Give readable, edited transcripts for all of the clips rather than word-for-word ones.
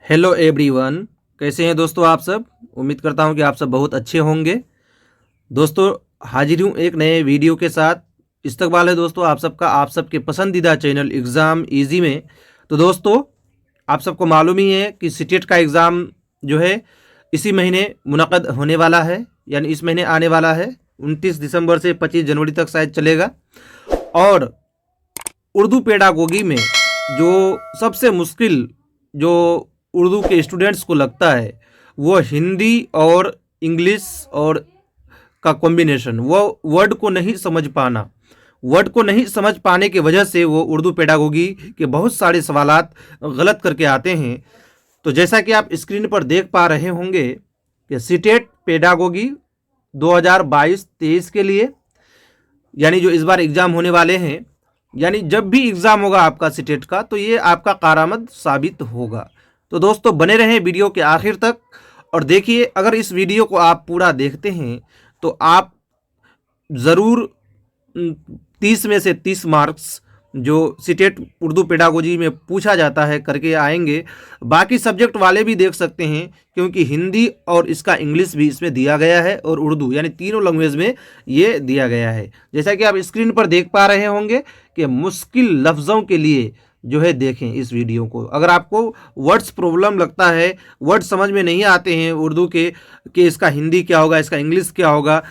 Hello everyone, कैसे हैं दोस्तों आप सब। उम्मीद करता हूं कि आप सब बहुत अच्छे होंगे। दोस्तों हाजिर हूं एक नए वीडियो के साथ। इस्तकबाल है दोस्तों आप सबका, आप सबके पसंदीदा चैनल एग्ज़ाम इजी में। तो दोस्तों आप सबको मालूम ही है कि सीटेट का एग्ज़ाम जो है इसी महीने मुनक़द होने वाला है, यानी इस महीने आने वाला है। 29 दिसंबर से 25 जनवरी तक शायद चलेगा। और उर्दू पेडागोगी में जो सबसे मुश्किल जो उर्दू के स्टूडेंट्स को लगता है वो हिंदी और इंग्लिश और का कॉम्बिनेशन, वो वर्ड को नहीं समझ पाने की वजह से वो उर्दू पेडागोगी के बहुत सारे सवालात गलत करके आते हैं। तो जैसा कि आप स्क्रीन पर देख पा रहे होंगे कि सीटेट पेडागोगी 2022-23 के लिए, यानी जो इस बार एग्ज़ाम होने वाले हैं, यानी जब भी एग्ज़ाम होगा आपका सीटेट का तो ये आपका कारआमद साबित होगा। तो दोस्तों बने रहें वीडियो के आखिर तक और देखिए, अगर इस वीडियो को आप पूरा देखते हैं तो आप ज़रूर 30 में से 30 मार्क्स जो सीटेट उर्दू पेडागोजी में पूछा जाता है करके आएंगे। बाकी सब्जेक्ट वाले भी देख सकते हैं क्योंकि हिंदी और इसका इंग्लिश भी इसमें दिया गया है और उर्दू, यानी तीनों लैंग्वेज में ये दिया गया है। जैसा कि आप स्क्रीन पर देख पा रहे होंगे कि मुश्किल लफ्ज़ों के लिए जो है देखें इस वीडियो को। अगर आपको वर्ड्स प्रॉब्लम लगता है, वर्ड समझ में नहीं आते हैं उर्दू के कि इसका हिंदी क्या होगा, इसका इंग्लिश क्या होगा,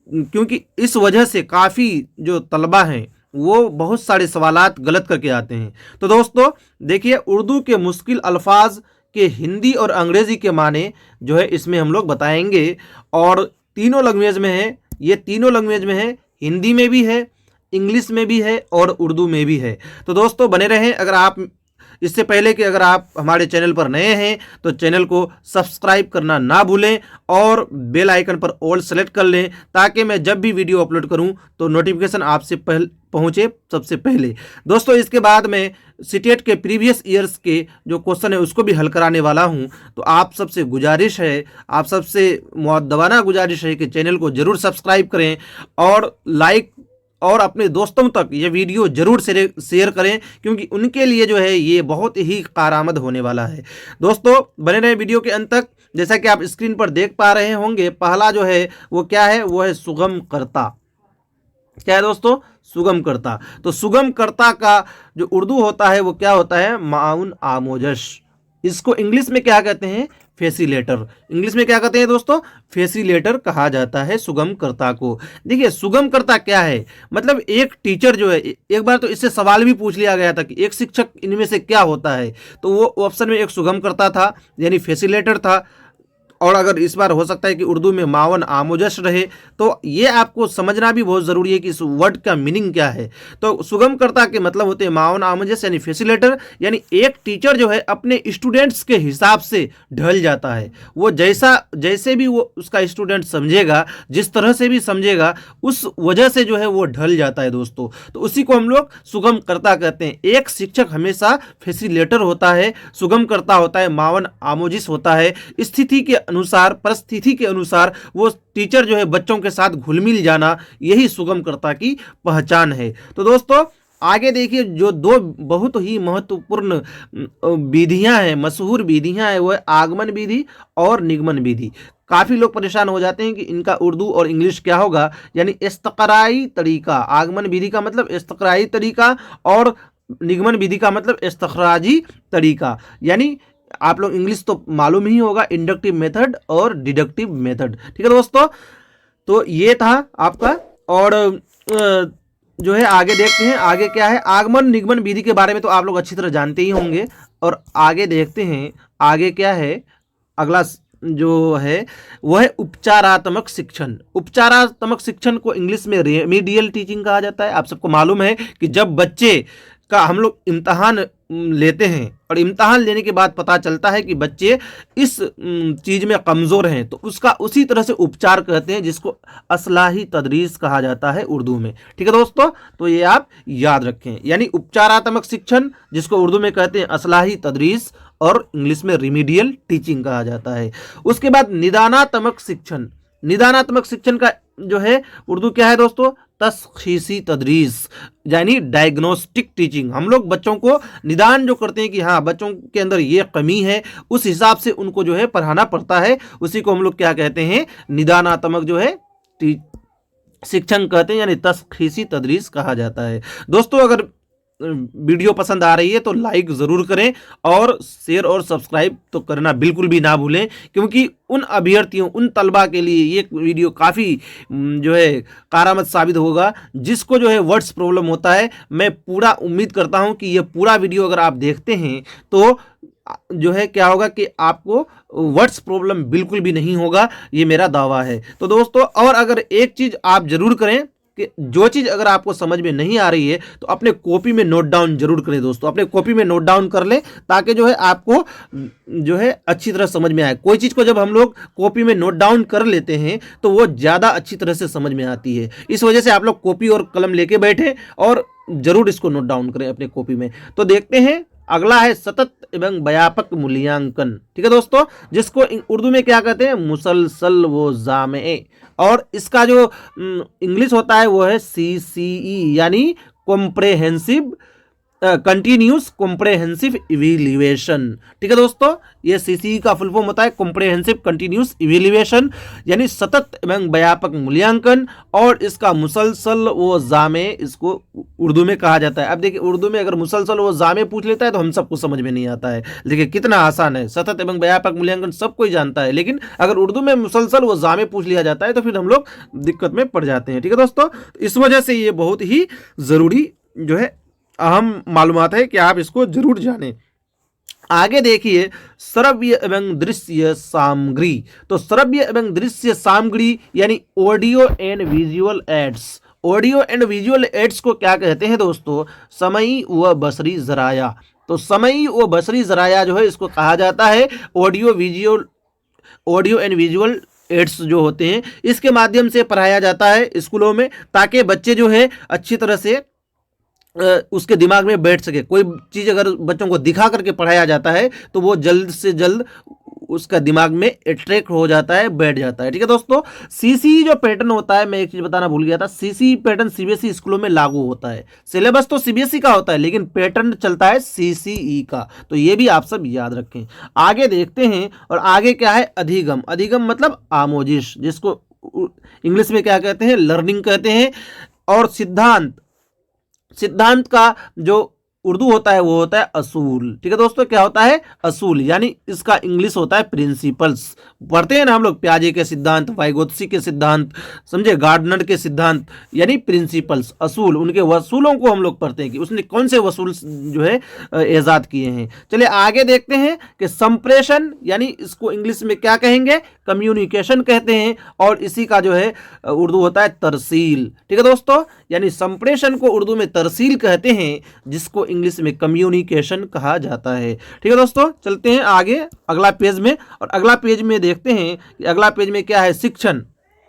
क्योंकि इस वजह से काफ़ी जो तलबा हैं वो बहुत सारे सवालात गलत करके आते हैं। तो दोस्तों देखिए, उर्दू के मुश्किल अल्फाज के हिंदी और अंग्रेज़ी के माने जो है इसमें हम लोग बताएंगे। और तीनों लैंग्वेज में है, ये तीनों लैंग्वेज में है, हिंदी में भी है, इंग्लिश में भी है और उर्दू में भी है। तो दोस्तों बने रहें। अगर आप इससे पहले कि अगर आप हमारे चैनल पर नए हैं तो चैनल को सब्सक्राइब करना ना भूलें और बेल आइकन पर ऑल सेलेक्ट कर लें ताकि मैं जब भी वीडियो अपलोड करूं तो नोटिफिकेशन आपसे पहुंचे सबसे पहले। दोस्तों इसके बाद मैं सीटेट के प्रीवियस ईयर्स के जो क्वेश्चन है उसको भी हल कराने वाला हूं। तो आप सबसे गुजारिश है, आप सबसे मुअद्दबाना गुजारिश है कि चैनल को ज़रूर सब्सक्राइब करें और लाइक और अपने दोस्तों तक ये वीडियो ज़रूर शेयर करें क्योंकि उनके लिए जो है ये बहुत ही कारआमद होने वाला है। दोस्तों बने रहें वीडियो के अंत तक। जैसा कि आप स्क्रीन पर देख पा रहे होंगे, पहला जो है वो क्या है, वो है सुगम कर्ता। क्या है दोस्तों? सुगम कर्ता। तो सुगम कर्ता का जो उर्दू होता है वो क्या होता है, माउन आमोजश। इसको इंग्लिश में क्या कहते हैं, फैसिलेटर। इंग्लिश में क्या कहते हैं दोस्तों, फैसिलेटर कहा जाता है सुगम कर्ता को। देखिए सुगम कर्ता क्या है, मतलब एक टीचर जो है, एक बार तो इससे सवाल भी पूछ लिया गया था कि एक शिक्षक इनमें से क्या होता है, तो वो ऑप्शन में एक सुगम कर्ता था यानी फैसिलेटर था। और अगर इस बार हो सकता है कि उर्दू में मावन आमोजश रहे, तो ये आपको समझना भी बहुत ज़रूरी है कि इस वर्ड का मीनिंग क्या है। तो सुगमकर्ता के मतलब होते हैं मावन आमोजश यानी फैसिलेटर, यानी एक टीचर जो है अपने स्टूडेंट्स के हिसाब से ढल जाता है। वो जैसे भी वो उसका स्टूडेंट समझेगा, जिस तरह से भी समझेगा, उस वजह से जो है वो ढल जाता है दोस्तों। तो उसी को हम लोग सुगमकर्ता कहते हैं। एक शिक्षक हमेशा फैसिलेटर होता है, सुगमकर्ता होता है, मावन आमोजिश होता है। स्थिति के अनुसार, परिस्थिति के अनुसार वो टीचर जो है बच्चों के साथ घुल मिल जाना, यही सुगमकर्ता की पहचान है। तो दोस्तों आगे देखिए, जो दो बहुत ही महत्वपूर्ण विधियां हैं, मशहूर विधियां हैं, वो है आगमन विधि और निगमन विधि। काफ़ी लोग परेशान हो जाते हैं कि इनका उर्दू और इंग्लिश क्या होगा, यानी इस्तक़राई तरीका। आगमन विधि का मतलब इस्तक़राई तरीका और निगमन विधि का मतलब इस्तखराजी तरीका। यानी आप लोग इंग्लिश तो मालूम ही होगा, इंडक्टिव मेथड और डिडक्टिव मेथड। ठीक है दोस्तों, तो ये था आपका। और जो है आगे देखते हैं, आगे क्या है। आगमन निगमन विधि के बारे में तो आप लोग अच्छी तरह जानते ही होंगे। और आगे देखते हैं आगे क्या है। अगला जो है वो है उपचारात्मक शिक्षण। उपचारात्मक शिक्षण को इंग्लिश में रेमेडियल टीचिंग कहा जाता है। आप सबको मालूम है कि जब बच्चे का हम लोग इम्तहान लेते हैं और इम्तहान लेने के बाद पता चलता है कि बच्चे इस चीज़ में कमज़ोर हैं, तो उसका उसी तरह से उपचार कहते हैं, जिसको असलाही तदरीस कहा जाता है उर्दू में। ठीक है दोस्तों, तो ये आप याद रखें, यानी उपचारात्मक शिक्षण जिसको उर्दू में कहते हैं असलाही तदरीस और इंग्लिश में रिमीडियल टीचिंग कहा जाता है। उसके बाद निदानात्मक शिक्षण। निदानात्मक शिक्षण का जो है उर्दू क्या है दोस्तों, तशख़ीसी तदरीस यानी डायग्नोस्टिक टीचिंग। हम लोग बच्चों को निदान जो करते हैं कि हाँ बच्चों के अंदर ये कमी है, उस हिसाब से उनको जो है पढ़ाना पड़ता है, उसी को हम लोग क्या कहते हैं, निदानात्मक जो है शिक्षण कहते हैं, यानी तशख़ीसी तदरीस कहा जाता है। दोस्तों अगर वीडियो पसंद आ रही है तो लाइक ज़रूर करें और शेयर और सब्सक्राइब तो करना बिल्कुल भी ना भूलें, क्योंकि उन अभ्यर्थियों, उन तलबा के लिए ये वीडियो काफ़ी जो है कारामद साबित होगा जिसको जो है वर्ड्स प्रॉब्लम होता है। मैं पूरा उम्मीद करता हूं कि ये पूरा वीडियो अगर आप देखते हैं तो जो है क्या होगा कि आपको वर्ड्स प्रॉब्लम बिल्कुल भी नहीं होगा, ये मेरा दावा है। तो दोस्तों और अगर एक चीज़ आप ज़रूर करें कि जो चीज़ अगर आपको समझ में नहीं आ रही है तो अपने कॉपी में नोट डाउन जरूर करें। दोस्तों अपने कॉपी में नोट डाउन कर लें ताकि जो है आपको जो है अच्छी तरह समझ में आए। कोई चीज़ को जब हम लोग कॉपी में नोट डाउन कर लेते हैं तो वो ज़्यादा अच्छी तरह से समझ में आती है। इस वजह से आप लोग कॉपी और कलम लेके बैठें और ज़रूर इसको नोट डाउन करें अपने कॉपी में। तो देखते हैं अगला है सतत एवं व्यापक मूल्यांकन। ठीक है दोस्तों, जिसको उर्दू में क्या कहते हैं, मुसलसल व जामे, और इसका जो इंग्लिश होता है वो है CCE यानी कॉम्प्रेहेंसिव कंटिन्यूस कॉम्प्रेहेंसिव इवेल्युएशन। ठीक है दोस्तों, ये CCE का फुल फॉर्म होता है कॉम्प्रेहेंसिव कंटिन्यूस इवेल्युएशन यानी सतत एवं व्यापक मूल्यांकन, और इसका मुसलसल व जामे इसको उर्दू में कहा जाता है। अब देखिए उर्दू में अगर मुसलसल व जामे पूछ लेता है तो हम सबको समझ में नहीं आता है। देखिए कितना आसान है, सतत एवं व्यापक मूल्यांकन सब कोई जानता है, लेकिन अगर उर्दू में मुसलसल व जामे पूछ लिया जाता है तो फिर हम लोग दिक्कत में पड़ जाते हैं। ठीक है दोस्तों, इस वजह से ये बहुत ही ज़रूरी जो है अहम मालूमात है कि आप इसको जरूर जानें। आगे देखिए श्रव्य एवं दृश्य सामग्री। तो श्रव्य एवं दृश्य सामग्री यानी audio and visual aids. Audio and visual aids को क्या कहते हैं दोस्तों, समई व बसरी जराया। तो समई व बसरी जराया जो है इसको कहा जाता है ऑडियो एंड विजुअल एड्स जो होते हैं, इसके माध्यम से पढ़ाया जाता है स्कूलों में ताकि बच्चे जो है अच्छी तरह से उसके दिमाग में बैठ सके। कोई चीज़ अगर बच्चों को दिखा करके पढ़ाया जाता है तो वो जल्द से जल्द उसका दिमाग में अट्रैक्ट हो जाता है, बैठ जाता है। ठीक है दोस्तों, CCE जो पैटर्न होता है, मैं एक चीज़ बताना भूल गया था, CCE पैटर्न CBSE स्कूलों में लागू होता है। सिलेबस तो CBSE का होता है लेकिन पैटर्न चलता है CCE का, तो ये भी आप सब याद रखें। आगे देखते हैं, और आगे क्या है, अधिगम। अधिगम मतलब आमोजिश, जिसको इंग्लिश में क्या कहते हैं, लर्निंग कहते हैं। और सिद्धांत, सिद्धांत का जो उर्दू होता है वो होता है असूल। ठीक है दोस्तों, क्या होता है, असूल, यानी इसका इंग्लिश होता है प्रिंसिपल्स। पढ़ते हैं ना हम लोग प्याजे के सिद्धांत, वाइगोत्स्की के सिद्धांत, समझे, गार्डनर के सिद्धांत, यानी प्रिंसिपल्स, असूल, उनके वसूलों को हम लोग पढ़ते हैं कि उसने कौन से वसूल जो है ईजाद किए हैं। चलिए आगे देखते हैं कि संप्रेषण, यानी इसको इंग्लिश में क्या कहेंगे, कम्युनिकेशन कहते हैं, और इसी का जो है उर्दू होता है तरसील। ठीक है दोस्तों, यानी संप्रेषण को उर्दू में तरसील कहते हैं, जिसको इंग्लिश में कम्युनिकेशन कहा जाता है। ठीक है दोस्तों, चलते हैं आगे अगला पेज में, और अगला पेज में देखते हैं कि अगला पेज में क्या है, शिक्षण।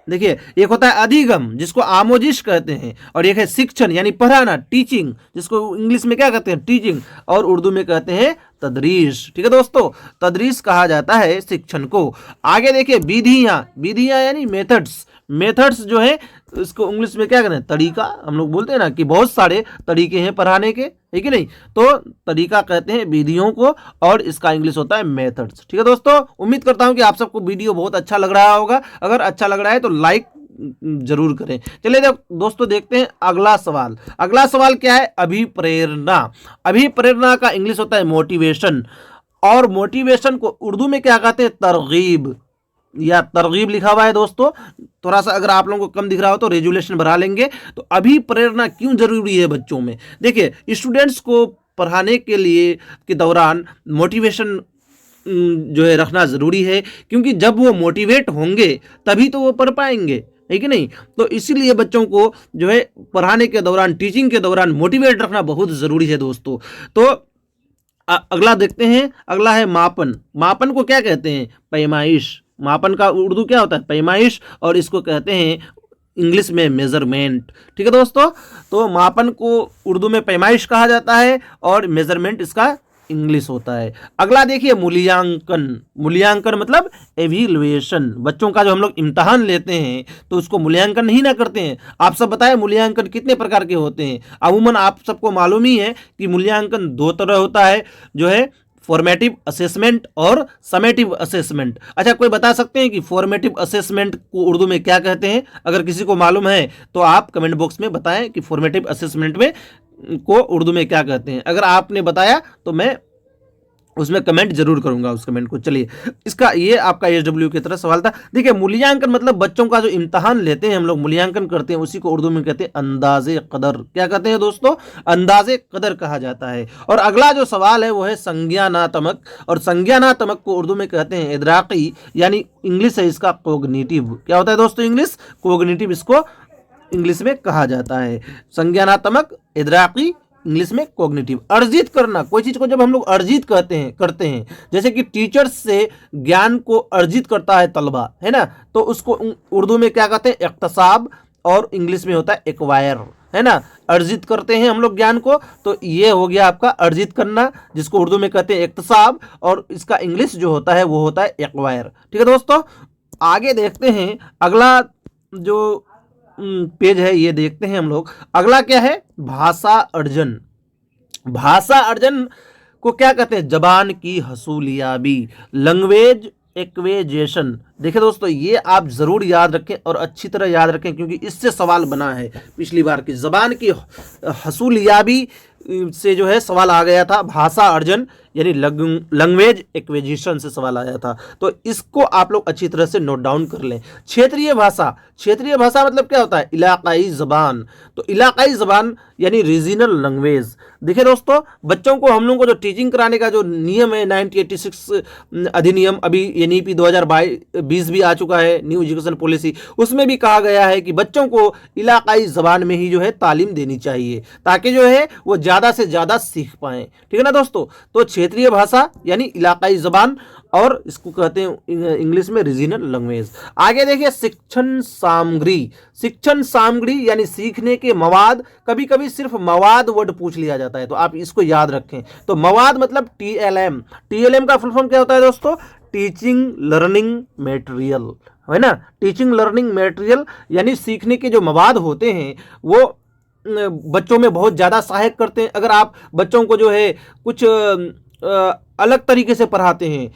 देखिए एक होता है अधिगम जिसको आमोजिश कहते हैं, और एक है शिक्षण यानी पढ़ाना, टीचिंग, जिसको इंग्लिश में क्या कहते हैं, टीचिंग, और उर्दू में कहते हैं तदरीस। ठीक है दोस्तों, तदरीस कहा जाता है शिक्षण को। आगे देखिए विधियाँ, विधियाँ यानी मेथड्स। मेथड्स जो है इसको इंग्लिश में क्या कहते हैं, तरीका। हम लोग बोलते हैं ना कि बहुत सारे तरीके हैं पढ़ाने के, है कि नहीं, तो तरीका कहते हैं विधियों को, और इसका इंग्लिश होता है मेथड्स। ठीक है दोस्तों, उम्मीद करता हूं कि आप सबको वीडियो बहुत अच्छा लग रहा होगा। अगर अच्छा लग रहा है तो लाइक जरूर करें। चलिए दोस्तों देखते हैं अगला सवाल। अगला सवाल क्या है, अभिप्रेरणा। अभिप्रेरणा का इंग्लिश होता है मोटिवेशन, और मोटिवेशन को उर्दू में क्या कहते हैं, तरगीब, या तरगीब लिखा हुआ है दोस्तों। थोड़ा सा अगर आप लोगों को कम दिख रहा हो तो रेजुलेशन बढ़ा लेंगे। तो अभिप्रेरणा क्यों जरूरी है बच्चों में, देखिए स्टूडेंट्स को पढ़ाने के लिए के दौरान मोटिवेशन जो है रखना ज़रूरी है, क्योंकि जब वो मोटिवेट होंगे तभी तो वो पढ़ पाएंगे, है कि नहीं। तो इसीलिए बच्चों को जो है पढ़ाने के दौरान, टीचिंग के दौरान मोटिवेट रखना बहुत ज़रूरी है दोस्तों। तो अगला देखते हैं, अगला है मापन। मापन को क्या कहते हैं, पैमाइश। मापन का उर्दू क्या होता है, पैमाइश, और इसको कहते हैं इंग्लिश में मेजरमेंट। ठीक है दोस्तों, तो मापन को उर्दू में पैमाइश कहा जाता है और मेजरमेंट इसका इंग्लिश होता है। अगला देखिए मूल्यांकन। मूल्यांकन मतलब एवेल्युएशन। बच्चों का जो हम लोग इम्तहान लेते हैं तो उसको मूल्यांकन नहीं ना करते हैं। आप सब बताएं मूल्यांकन कितने प्रकार के होते हैं। अमूमन आप सबको मालूम ही है कि मूल्यांकन दो तरह होता है, जो है फॉर्मेटिव असेसमेंट और समेटिव असेसमेंट। अच्छा, कोई बता सकते हैं कि फॉर्मेटिव असेसमेंट को उर्दू में क्या कहते हैं? अगर किसी को मालूम है तो आप कमेंट बॉक्स में बताएं कि फॉर्मेटिव असेसमेंट में को उर्दू में क्या कहते हैं। अगर आपने बताया तो मैं उसमें कमेंट जरूर करूंगा उस कमेंट को। चलिए, इसका ये आपका एसडब्ल्यू की तरह सवाल था। देखिए, मूल्यांकन मतलब बच्चों का जो इम्तहान लेते हैं हम लोग, मूल्यांकन करते हैं, उसी को उर्दू में कहते हैं अंदाजे कदर। क्या कहते हैं दोस्तों? अंदाजे कदर कहा जाता है। और अगला जो सवाल है वो है संज्ञानात्मक। और संज्ञानात्मक को उर्दू में कहते हैं इदराकी, यानी इंग्लिश है इसका कोग्निटिव। क्या होता है दोस्तों? इंग्लिश कोग्निटिव इसको इंग्लिश में कहा जाता है। संज्ञानात्मक, इदराकी, इंग्लिश में कॉग्निटिव। अर्जित करना, कोई चीज को जब हम लोग अर्जित करते हैं, जैसे कि टीचर्स से ज्ञान को अर्जित करता है तलबा, है ना, तो उसको उर्दू में क्या कहते हैं? इक्तसाब, और इंग्लिश में होता है एक्वायर, है ना। अर्जित करते हैं हम लोग ज्ञान को, तो ये हो गया आपका अर्जित करना, जिसको उर्दू में कहते हैं इक्तसाब, और इसका इंग्लिश जो होता है वो होता है एक्वायर। ठीक है दोस्तों, आगे देखते हैं। अगला जो पेज है ये देखते हैं हम लोग। अगला क्या है? भाषा अर्जन। भाषा अर्जन को क्या कहते हैं? जबान की हसूलियाबी, लैंग्वेज एक्वेजेशन। देखिए दोस्तों, ये आप जरूर याद रखें और अच्छी तरह याद रखें, क्योंकि इससे सवाल बना है पिछली बार की। जबान की हसूलियाबी से जो है सवाल आ गया था। भाषा अर्जन यानी लैंग्वेज एक्विजिशन से सवाल आया था, तो इसको आप लोग अच्छी तरह से नोट डाउन कर लें। क्षेत्रीय भाषा। क्षेत्रीय भाषा मतलब क्या होता है? इलाकाई जबान। तो इलाकाई जबान यानी रीजनल लैंग्वेज। देखिए दोस्तों, बच्चों को हम लोगों को जो टीचिंग कराने का जो नियम है 1986 अधिनियम, अभी एनईपी 2020 भी आ चुका है, न्यू एजुकेशन पॉलिसी, उसमें भी कहा गया है कि बच्चों को इलाकाई जबान में ही जो है तालीम देनी चाहिए, ताकि जो है वो ज़्यादा से ज़्यादा सीख पाएँ। ठीक है ना दोस्तों? तो क्षेत्रीय भाषा यानी इलाकाई जबान, और इसको कहते हैं इंग्लिश में रीजनल लैंग्वेज। आगे देखिए, शिक्षण सामग्री। शिक्षण सामग्री यानी सीखने के मवाद। कभी कभी सिर्फ मवाद वर्ड पूछ लिया जाता है, तो आप इसको याद रखें। तो मवाद मतलब TLM। TLM का फुल फॉर्म क्या होता है दोस्तों? टीचिंग लर्निंग मटेरियल, है ना। टीचिंग लर्निंग मटेरियल यानी सीखने के जो मवाद होते हैं वो बच्चों में बहुत ज़्यादा सहायक करते हैं। अगर आप बच्चों को जो है कुछ अलग तरीके से पढ़ाते हैं,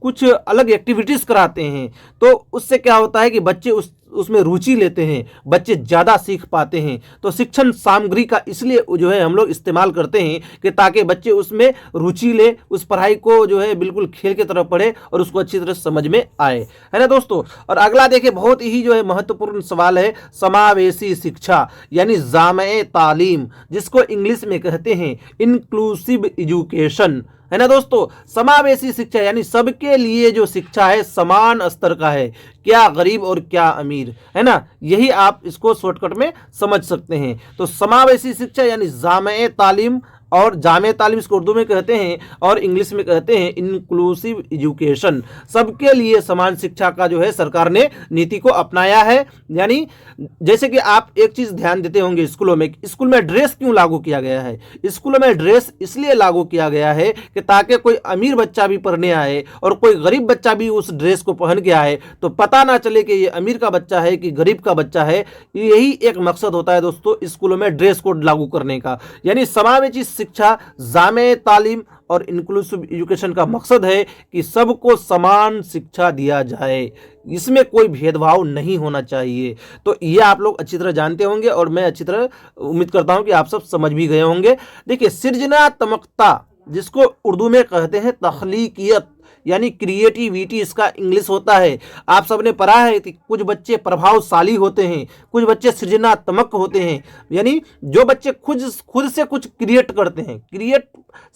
कुछ अलग एक्टिविटीज़ कराते हैं, तो उससे क्या होता है कि बच्चे उसमें रुचि लेते हैं, बच्चे ज़्यादा सीख पाते हैं। तो शिक्षण सामग्री का इसलिए जो है हम लोग इस्तेमाल करते हैं कि ताकि बच्चे उसमें रुचि ले, उस पढ़ाई को जो है बिल्कुल खेल की तरह पढ़े और उसको अच्छी तरह समझ में आए, है ना दोस्तों। और अगला देखिए, बहुत ही जो है महत्वपूर्ण सवाल है, समावेशी शिक्षा यानी जामे तालीम, जिसको इंग्लिश में कहते हैं इंक्लूसिव एजुकेशन, है ना दोस्तों। समावेशी शिक्षा यानी सबके लिए जो शिक्षा है समान स्तर का है, क्या गरीब और क्या अमीर, है ना। यही आप इसको शॉर्टकट में समझ सकते हैं। तो समावेशी शिक्षा यानी जामे तालीम, और जामे तालीम इसको उर्दू में कहते हैं और इंग्लिश में कहते हैं इंक्लूसिव एजुकेशन। सबके लिए समान शिक्षा का जो है सरकार ने नीति को अपनाया है। यानी जैसे कि आप एक चीज़ ध्यान देते होंगे, स्कूलों में ड्रेस क्यों लागू किया गया है? स्कूलों में ड्रेस इसलिए लागू किया गया है कि ताकि कोई अमीर बच्चा भी पढ़ने आए और कोई गरीब बच्चा भी उस ड्रेस को पहन के आए तो पता ना चले कि ये अमीर का बच्चा है कि गरीब का बच्चा है। यही एक मकसद होता है दोस्तों स्कूलों में ड्रेस कोड लागू करने का। यानी समावेशी शिक्षा, जामे तालीम और इंक्लूसिव एजुकेशन का मकसद है कि सबको समान शिक्षा दिया जाए, इसमें कोई भेदभाव नहीं होना चाहिए। तो ये आप लोग अच्छी तरह जानते होंगे और मैं अच्छी तरह उम्मीद करता हूं कि आप सब समझ भी गए होंगे। देखिए, सृजनात्मकता जिसको उर्दू में कहते हैं तख्लीकियत यानी क्रिएटिविटी, इसका इंग्लिश होता है। आप सबने पढ़ा है कि कुछ बच्चे प्रभावशाली होते हैं, कुछ बच्चे सृजनात्मक होते हैं। यानी जो बच्चे खुद से कुछ क्रिएट करते हैं, क्रिएट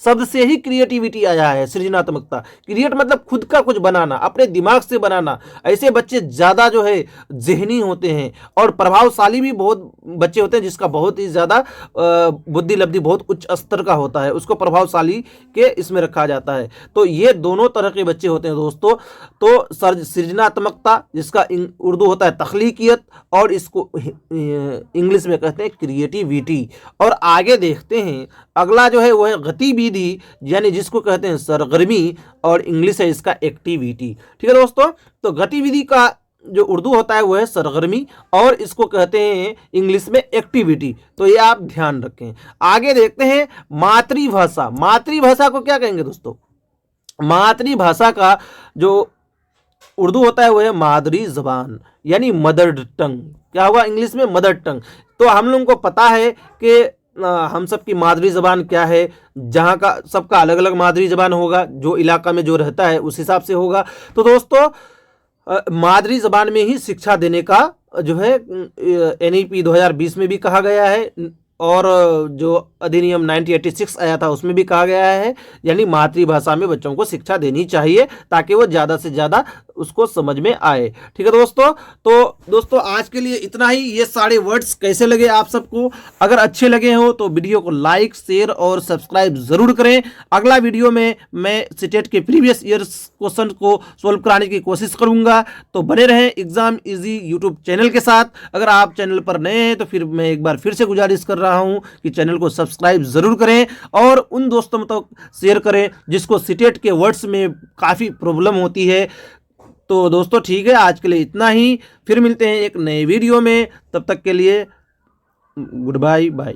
शब्द से ही क्रिएटिविटी आया है, सृजनात्मकता। क्रिएट मतलब खुद का कुछ बनाना, अपने दिमाग से बनाना। ऐसे बच्चे ज़्यादा जो है ज़हनी होते हैं और प्रभावशाली भी बहुत बच्चे होते हैं जिसका बहुत ही ज़्यादा बुद्धि लब्धि बहुत उच्च स्तर का होता है, उसको प्रभावशाली के इसमें रखा जाता है। तो ये दोनों तरह के बच्चे होते हैं दोस्तों। तो सृजनात्मकता, जिसका उर्दू होता है तख्लीकियत, और इसको इंग्लिश में कहते हैं क्रिएटिविटी। और आगे देखते हैं अगला जो है वो है गतिविधि, यानी जिसको कहते हैं सरगर्मी, और इंग्लिश है इसका एक्टिविटी। ठीक है दोस्तों, तो गतिविधि का जो उर्दू होता है वो है सरगर्मी, और इसको कहते हैं इंग्लिश में एक्टिविटी। तो ये आप ध्यान रखें। आगे देखते हैं मातृभाषा। मातृभाषा को क्या कहेंगे दोस्तों? मातृभाषा का जो उर्दू होता है वो है मादरी जबान, यानी मदर टंग। क्या होगा इंग्लिश में? Mother tongue. तो हम लोगों को पता है कि हम सबकी मादरी ज़बान क्या है, जहाँ का सबका अलग अलग मादरी ज़बान होगा, जो इलाका में जो रहता है उस हिसाब से होगा। तो दोस्तों मादरी ज़बान में ही शिक्षा देने का जो है NEP 2020 में भी कहा गया है, और जो अधिनियम 1986 आया था उसमें भी कहा गया है, यानी मातृभाषा में बच्चों को शिक्षा देनी चाहिए ताकि वो ज़्यादा से ज़्यादा उसको समझ में आए। ठीक है दोस्तों, तो दोस्तों आज के लिए इतना ही। ये सारे वर्ड्स कैसे लगे आप सबको? अगर अच्छे लगे हो तो वीडियो को लाइक, शेयर और सब्सक्राइब ज़रूर करें। अगला वीडियो में मैं सीटेट के प्रीवियस ईयर्स क्वेश्चन को सोल्व कराने की कोशिश करूँगा। तो बने रहें एग्जाम इजी यूट्यूब चैनल के साथ। अगर आप चैनल पर नए हैं तो फिर मैं एक बार फिर से गुजारिश कर रहा हूं कि चैनल को सब्सक्राइब जरूर करें और उन दोस्तों तक शेयर करें जिसको सीटेट के वर्ड्स में काफ़ी प्रॉब्लम होती है। तो दोस्तों ठीक है, आज के लिए इतना ही। फिर मिलते हैं एक नए वीडियो में, तब तक के लिए गुड बाय बाय।